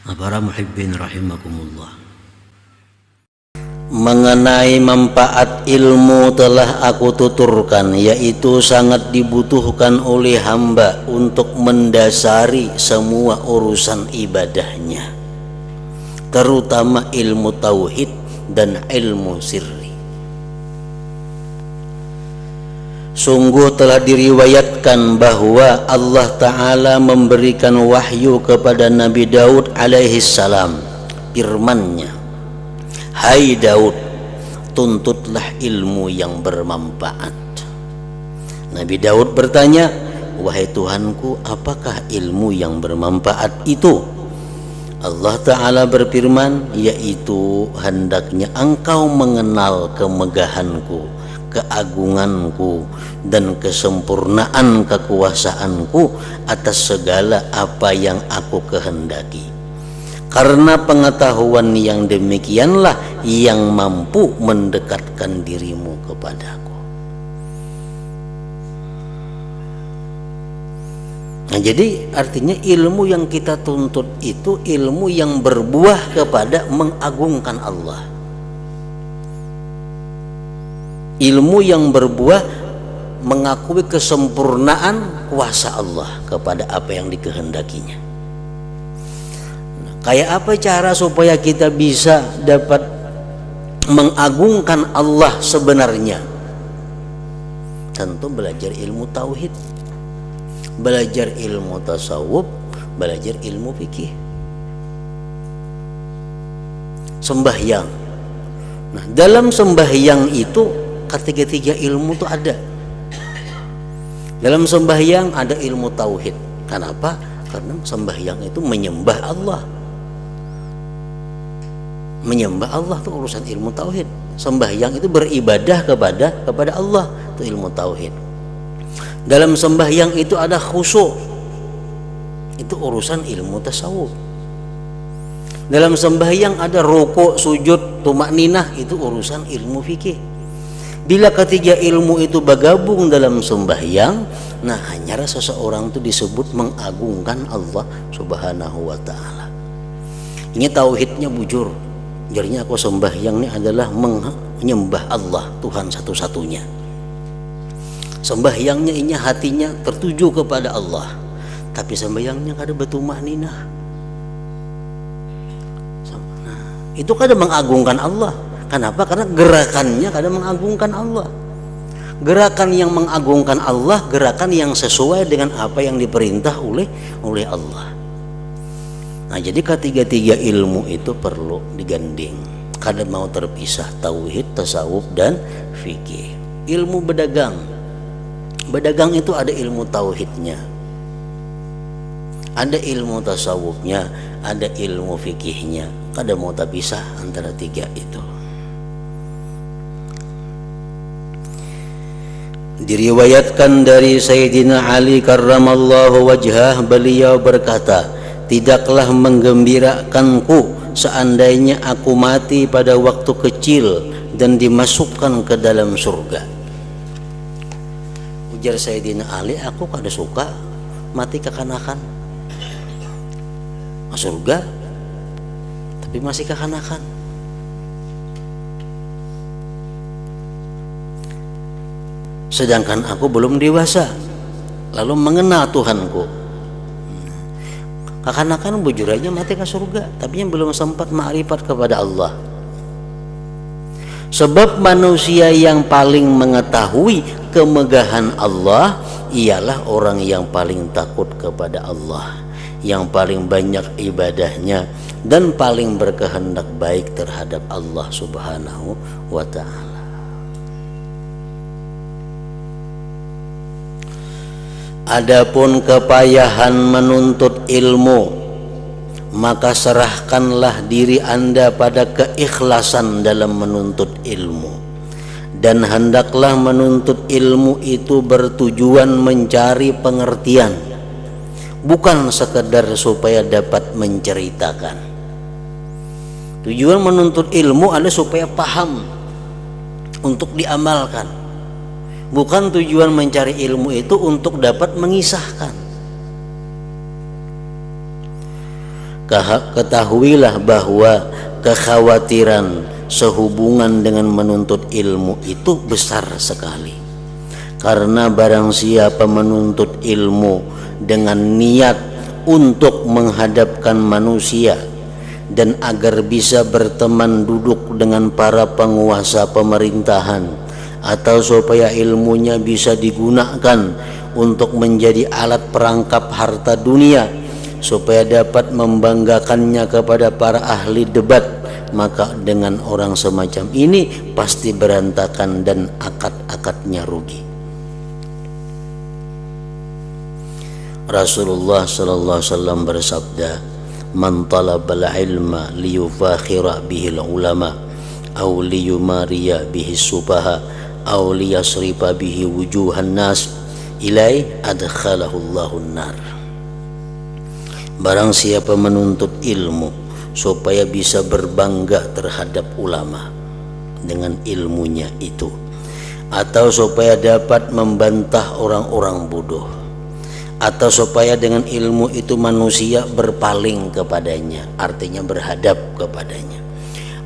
Para muhibbin rahimakumullah. Mengenai manfaat ilmu telah aku tuturkan, yaitu sangat dibutuhkan oleh hamba untuk mendasari semua urusan ibadahnya, terutama ilmu tauhid dan ilmu sirri. Sungguh telah diriwayatkan bahwa Allah Ta'ala memberikan wahyu kepada Nabi Daud alaihi salam. Firman-Nya, "Hai Daud, tuntutlah ilmu yang bermanfaat." Nabi Daud bertanya, "Wahai Tuhanku, apakah ilmu yang bermanfaat itu?" Allah Ta'ala berfirman, "Yaitu hendaknya engkau mengenal kemegahanku, keagunganku, dan kesempurnaan kekuasaanku atas segala apa yang aku kehendaki. Karena pengetahuan yang demikianlah yang mampu mendekatkan dirimu kepadaku." Nah, jadi artinya ilmu yang kita tuntut itu ilmu yang berbuah kepada mengagungkan Allah. Ilmu yang berbuah mengakui kesempurnaan kuasa Allah kepada apa yang dikehendakinya. Nah, kayak apa cara supaya kita bisa dapat mengagungkan Allah sebenarnya? Tentu belajar ilmu tauhid, belajar ilmu tasawuf, belajar ilmu fikih. Sembahyang. Nah, dalam sembahyang itu ketiga-tiga ilmu itu ada. Dalam sembahyang ada ilmu tauhid. Kenapa? Karena sembahyang itu menyembah Allah. Menyembah Allah itu urusan ilmu tauhid. Sembahyang itu beribadah kepada Allah, itu ilmu tauhid. Dalam sembahyang itu ada khusyuk, itu urusan ilmu tasawuf. Dalam sembahyang ada rukuk, sujud, tumakninah, itu urusan ilmu fikih. Bila ketiga ilmu itu bergabung dalam sembahyang, nah hanya seseorang itu disebut mengagungkan Allah Subhanahu wa ta'ala. Ini tauhidnya bujur. Jadinya aku sembahyang ini adalah menyembah Allah, Tuhan satu-satunya. Sembahyangnya ini hatinya tertuju kepada Allah, tapi sembahyangnya kada bertumakninah. Nah, itu kada mengagungkan Allah. Kenapa? Karena gerakannya kada mengagungkan Allah. Gerakan yang mengagungkan Allah, gerakan yang sesuai dengan apa yang diperintah oleh Allah. Nah, jadi ketiga-tiga ilmu itu perlu digandeng. Kada mau terpisah, tauhid, tasawuf, dan fikih. Ilmu berdagang. Berdagang itu ada ilmu tauhidnya, ada ilmu tasawufnya, ada ilmu fikihnya. Kada mau terpisah antara tiga itu. Diriwayatkan dari Sayyidina Ali karramallahu wajhah, beliau berkata, "Tidaklah menggembirakanku seandainya aku mati pada waktu kecil dan dimasukkan ke dalam surga." Ujar Sayyidina Ali, "Aku kada suka mati kekanakan, surga tapi masih kekanakan." Sedangkan aku belum dewasa, lalu mengenal Tuhanku. Kekanakan bujur aja mati ke surga, tapi yang belum sempat ma'rifat kepada Allah. Sebab manusia yang paling mengetahui kemegahan Allah ialah orang yang paling takut kepada Allah, yang paling banyak ibadahnya, dan paling berkehendak baik terhadap Allah Subhanahu wa ta'ala. Adapun kepayahan menuntut ilmu, maka serahkanlah diri Anda pada keikhlasan dalam menuntut ilmu, dan hendaklah menuntut ilmu itu bertujuan mencari pengertian, bukan sekedar supaya dapat menceritakan. Tujuan menuntut ilmu adalah supaya paham untuk diamalkan. Bukan tujuan mencari ilmu itu untuk dapat mengisahkan. ketahuilah bahwa kekhawatiran sehubungan dengan menuntut ilmu itu besar sekali. Karena barang siapa menuntut ilmu dengan niat untuk menghadapkan manusia dan agar bisa berteman duduk dengan para penguasa pemerintahan, atau supaya ilmunya bisa digunakan untuk menjadi alat perangkap harta dunia, supaya dapat membanggakannya kepada para ahli debat, maka dengan orang semacam ini pasti berantakan dan akad-akadnya rugi. Rasulullah sallallahu alaihi wasallam bersabda, "Man talabal ilma liyufakhira bihil ulama aw liyumariya bihi subaha aw liyasrifa bihi wujuhan nas ilai adkhalahu Allahun nar." Barang siapa menuntut ilmu supaya bisa berbangga terhadap ulama dengan ilmunya itu, atau supaya dapat membantah orang-orang bodoh, atau supaya dengan ilmu itu manusia berpaling kepadanya, artinya berhadap kepadanya,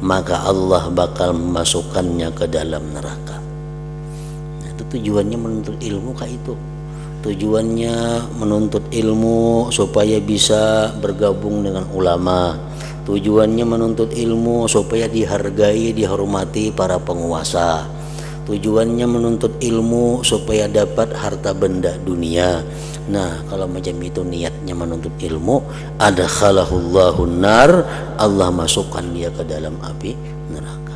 maka Allah bakal memasukkannya ke dalam neraka. Nah, itu tujuannya menuntut ilmu kayak itu. Tujuannya menuntut ilmu supaya bisa bergabung dengan ulama. Tujuannya menuntut ilmu supaya dihargai, dihormati para penguasa. Tujuannya menuntut ilmu supaya dapat harta benda dunia. Nah, kalau macam itu niatnya menuntut ilmu, adkhalahullahu nar, Allah masukkan dia ke dalam api neraka.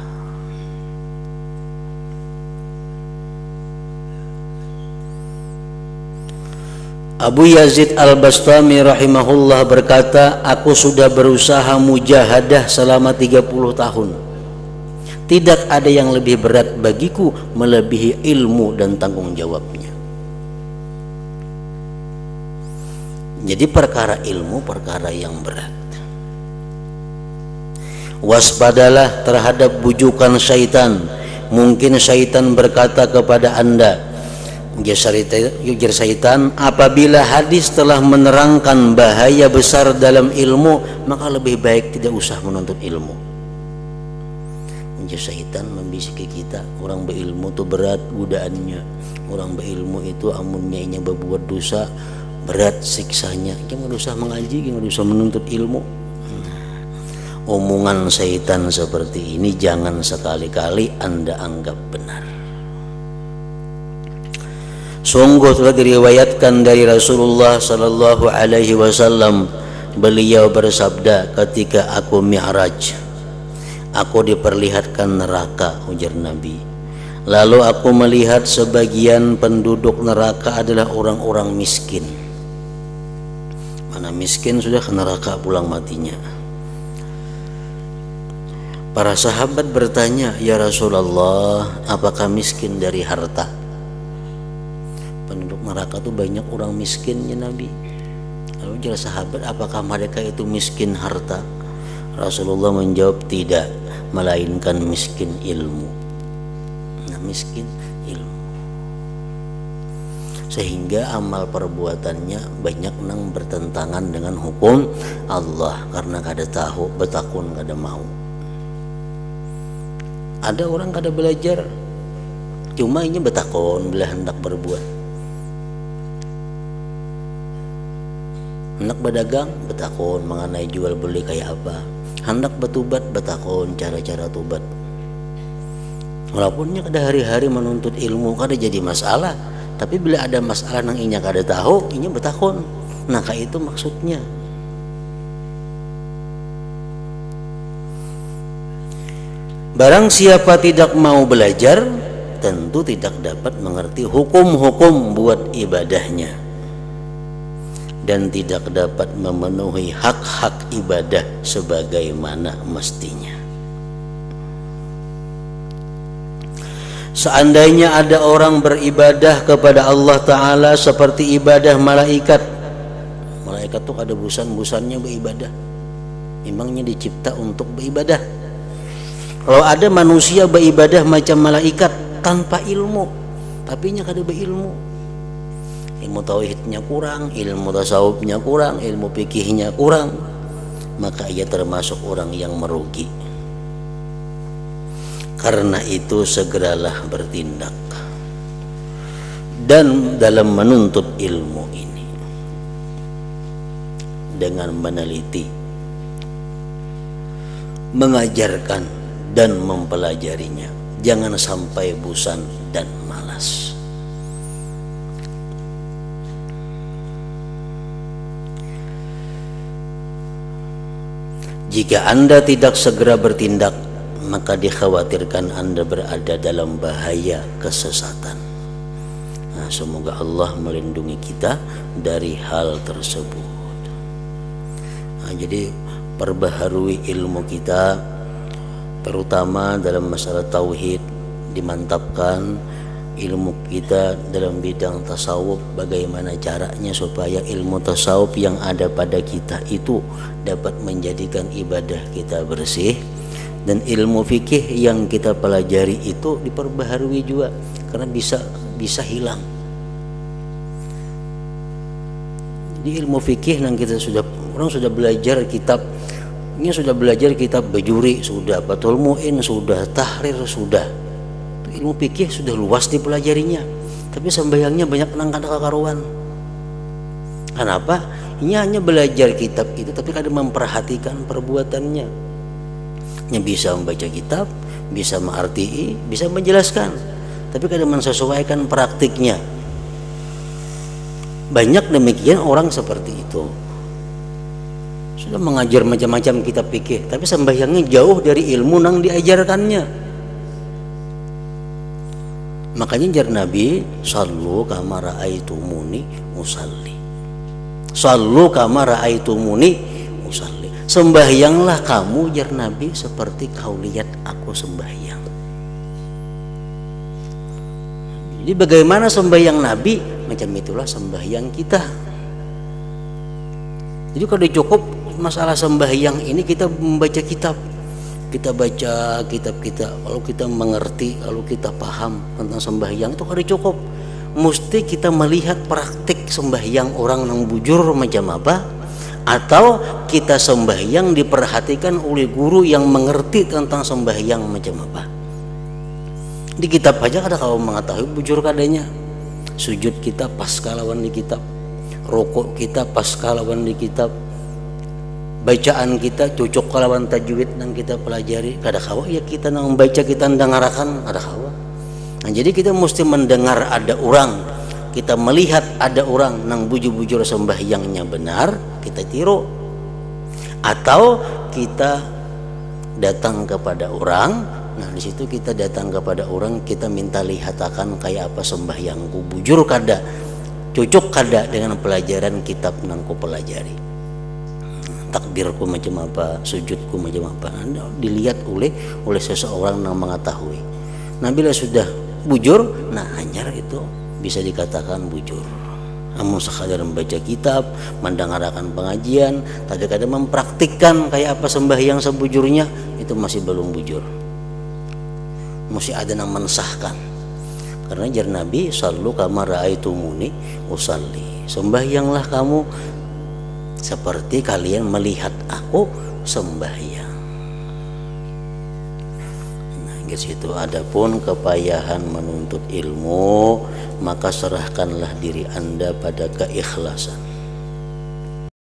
Abu Yazid Al-Bastami rahimahullah berkata, aku sudah berusaha mujahadah selama 30 tahun. Tidak ada yang lebih berat bagiku melebihi ilmu dan tanggung jawabnya. Jadi perkara ilmu perkara yang berat. Waspadalah terhadap bujukan syaitan. Mungkin syaitan berkata kepada Anda, ujar syaitan, apabila hadis telah menerangkan bahaya besar dalam ilmu, maka lebih baik tidak usah menuntut ilmu. Ujar syaitan membisiki kita, orang berilmu itu berat godaannya, orang berilmu itu amunnya inya berbuat dosa berat siksanya, jangan usah mengaji, jangan usah menuntut ilmu. Omongan syaitan seperti ini jangan sekali-kali Anda anggap benar. Sungguh telah diriwayatkan dari Rasulullah sallallahu alaihi wasallam, beliau bersabda, ketika aku mi'raj, aku diperlihatkan neraka, ujar Nabi. Lalu aku melihat sebagian penduduk neraka adalah orang-orang miskin. Mana miskin sudah ke neraka pulang matinya. Para sahabat bertanya, ya Rasulullah, apakah miskin dari harta? Penduduk neraka itu banyak orang miskinnya Nabi. Lalu jawab sahabat, apakah mereka itu miskin harta? Rasulullah menjawab, tidak, melainkan miskin ilmu. Nah, miskin ilmu. Sehingga amal perbuatannya banyak nang bertentangan dengan hukum Allah, karena kada tahu, betakun kada mau. Ada orang kada belajar, cuma ini betakun bila hendak berbuat. Hendak berdagang, betakun mengenai jual beli kayak apa. Hendak bertobat, betakun cara-cara tobat. Walaupunnya kada hari-hari menuntut ilmu, kada jadi masalah. Tapi bila ada masalah nang inya kada tahu, inya betakun. Nah, kayak itu maksudnya. Barang siapa tidak mau belajar, tentu tidak dapat mengerti hukum-hukum buat ibadahnya, dan tidak dapat memenuhi hak-hak ibadah sebagaimana mestinya. Seandainya ada orang beribadah kepada Allah Ta'ala seperti ibadah malaikat, malaikat tuh ada busan-busannya beribadah, memangnya dicipta untuk beribadah. Kalau ada manusia beribadah macam malaikat tanpa ilmu, tapi nya kada berilmu, ilmu tauhidnya kurang, ilmu tasawufnya kurang, ilmu fikihnya kurang, maka ia termasuk orang yang merugi. Karena itu segeralah bertindak dan dalam menuntut ilmu ini dengan meneliti, mengajarkan dan mempelajarinya. Jangan sampai bosan dan malas. Jika Anda tidak segera bertindak, maka dikhawatirkan Anda berada dalam bahaya kesesatan. Nah, semoga Allah melindungi kita dari hal tersebut. Nah, jadi perbaharui ilmu kita, terutama dalam masalah tauhid, dimantapkan ilmu kita dalam bidang tasawuf. Bagaimana caranya supaya ilmu tasawuf yang ada pada kita itu dapat menjadikan ibadah kita bersih, dan ilmu fikih yang kita pelajari itu diperbaharui juga, karena bisa hilang. Jadi ilmu fikih yang kita orang sudah belajar kitab ini, sudah belajar kitab Bajuri, sudah Fathul Mu'in, sudah Tahrir, sudah ilmu fikih sudah luas dipelajarinya, tapi sembahyangnya banyak nang kada karuan. Kenapa? Ini hanya belajar kitab itu, tapi kada memperhatikan perbuatannya. Bisa membaca kitab, bisa mengarti, bisa menjelaskan, tapi kada mensesuaikan praktiknya. Banyak demikian orang seperti itu. Sudah mengajar macam-macam kitab fikih, tapi sembahyangnya jauh dari ilmu yang diajarkannya. Makanya jar Nabi, sallu kama ra'aitumuni usalli. Sallu kama ra'aitumuni usalli. Sembahyanglah kamu, jar Nabi, seperti kau lihat aku sembahyang. Jadi bagaimana sembahyang Nabi, macam itulah sembahyang kita. Jadi kalau cukup masalah sembahyang ini, kita membaca kitab, kita baca kitab kita, kalau kita mengerti, kalau kita paham tentang sembahyang itu kada cukup. Mesti kita melihat praktik sembahyang orang yang bujur macam apa, atau kita sembahyang diperhatikan oleh guru yang mengerti tentang sembahyang macam apa. Di kitab aja kada kau mengetahui bujur kadanya. Sujud kita pas kalawan di kitab, rukuk kita pas kalawan di kitab, bacaan kita cocok kalawan tajwid yang kita pelajari. Kada kawa ya kita nang baca, kita ndangarakan, kada kawa. Nah, jadi kita mesti mendengar ada orang, kita melihat ada orang nang bujur-bujur sembahyangnya benar, kita tiru. Atau kita datang kepada orang, nah di situ kita datang kepada orang, kita minta lihatakan kayak apa sembahyangku, bujur kada, cocok kada dengan pelajaran kitab nang ku pelajari, takbirku macam apa, sujudku macam apa. Nah, dilihat oleh seseorang yang mengetahui. Nah, bila sudah bujur, nah hanyar itu bisa dikatakan bujur. Namun sekadar membaca kitab, mendengarkan pengajian, tapi kadang mempraktikkan kayak apa sembahyang sebujurnya, itu masih belum bujur. Masih ada yang mensahkan. Karena jar Nabi, sallu kama ra'aitumuni usalli. Sembahyanglah kamu seperti kalian melihat aku sembahyang. Nah, gitu. Adapun kepayahan menuntut ilmu, maka serahkanlah diri Anda pada keikhlasan.